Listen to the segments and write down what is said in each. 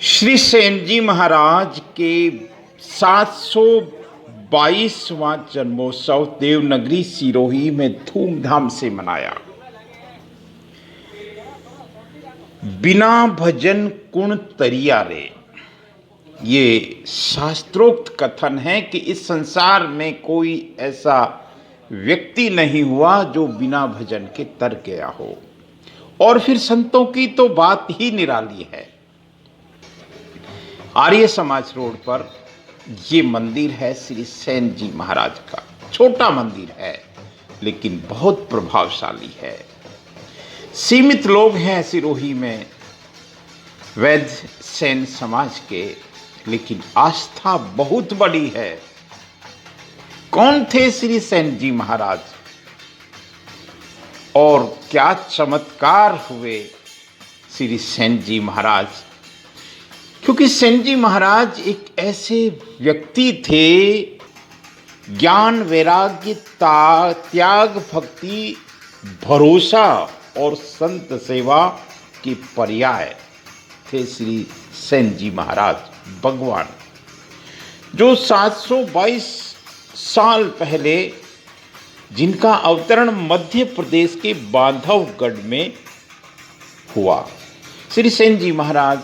श्री सेन जी महाराज के 722वां जन्मोत्सव देवनगरी सिरोही में धूमधाम से मनाया। बिना भजन कुण तरिया रे, ये शास्त्रोक्त कथन है कि इस संसार में कोई ऐसा व्यक्ति नहीं हुआ जो बिना भजन के तर गया हो। और फिर संतों की तो बात ही निराली है। आर्य समाज रोड पर ये मंदिर है श्री सेन जी महाराज का। छोटा मंदिर है लेकिन बहुत प्रभावशाली है। सीमित लोग हैं सिरोही में वैद्य सेन समाज के, लेकिन आस्था बहुत बड़ी है। कौन थे श्री सेन जी महाराज और क्या चमत्कार हुए श्री सेन जी महाराज? क्योंकि सेन जी महाराज एक ऐसे व्यक्ति थे, ज्ञान वैराग्य त्याग भक्ति भरोसा और संत सेवा के पर्याय थे श्री सेन जी महाराज भगवान, जो 722 साल पहले जिनका अवतरण मध्य प्रदेश के बांधवगढ़ में हुआ। श्री सेन जी महाराज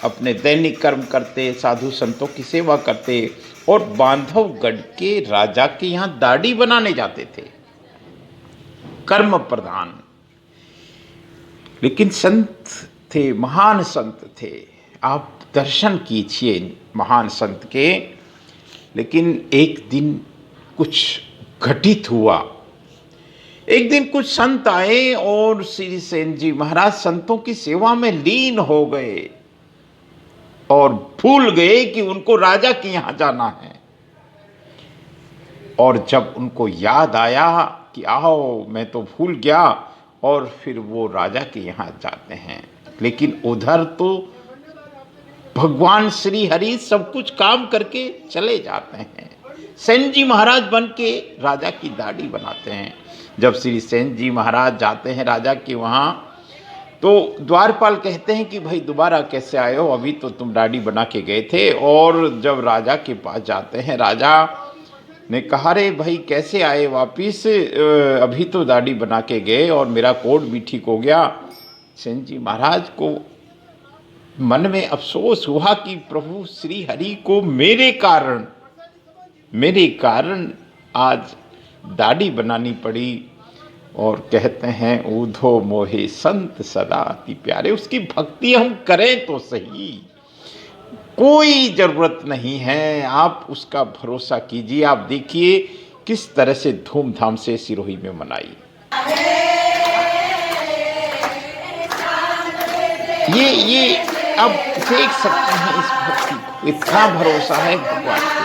अपने दैनिक कर्म करते, साधु संतों की सेवा करते और बांधवगढ़ के राजा के यहाँ दाढ़ी बनाने जाते थे। कर्म प्रधान, लेकिन संत थे, महान संत थे। आप दर्शन कीजिए महान संत के। लेकिन एक दिन कुछ घटित हुआ। एक दिन कुछ संत आए और श्री सेन जी महाराज संतों की सेवा में लीन हो गए और भूल गए कि उनको राजा के यहां जाना है। और जब उनको याद आया कि आओ मैं तो भूल गया, और फिर वो राजा के यहां जाते हैं। लेकिन उधर तो भगवान श्री हरि सब कुछ काम करके चले जाते हैं। सेन जी महाराज बन के राजा की दाढ़ी बनाते हैं। जब श्री सेन जी महाराज जाते हैं राजा के वहाँ, तो द्वारपाल कहते हैं कि भाई दोबारा कैसे आए हो, अभी तो तुम दाढ़ी बना के गए थे। और जब राजा के पास जाते हैं, राजा ने कहा रे भाई कैसे आए वापिस, अभी तो दाढ़ी बना के गए और मेरा कोट भी ठीक हो गया। सेन जी महाराज को मन में अफसोस हुआ कि प्रभु श्री हरि को मेरे कारण आज दाढ़ी बनानी पड़ी। और कहते हैं ऊधो मोहे संत सदा अति प्यारे। उसकी भक्ति हम करें तो सही, कोई जरूरत नहीं है, आप उसका भरोसा कीजिए। आप देखिए किस तरह से धूमधाम से सिरोही में मनाई। ये अब देख सकते हैं इस भक्ति को, इतना भरोसा है भगवान के।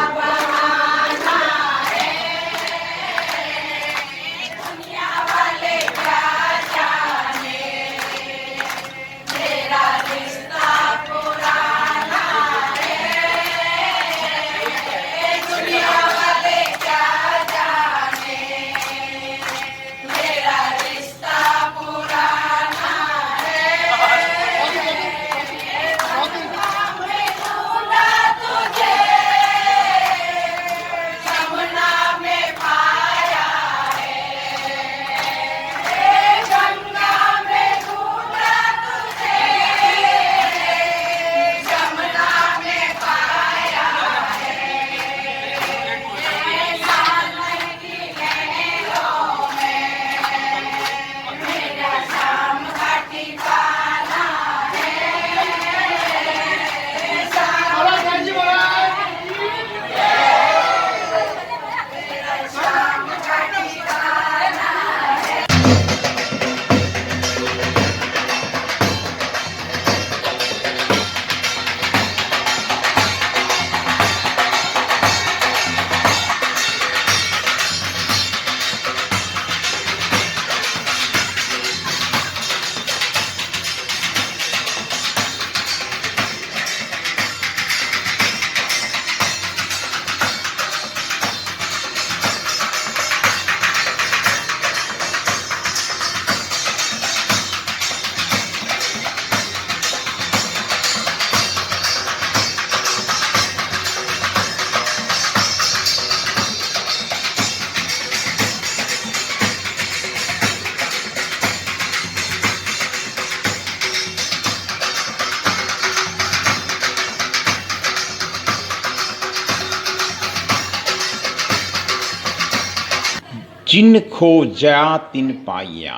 जिन खो जया तिन पाइया।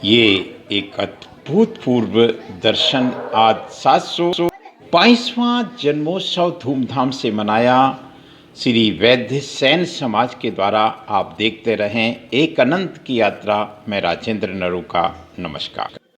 ये एक अभूतपूर्व दर्शन आज 722वां जन्मोत्सव धूमधाम से मनाया श्री वैद्य सैन समाज के द्वारा। आप देखते रहें एक अनंत की यात्रा। मैं राजेंद्र नरूका, नमस्कार।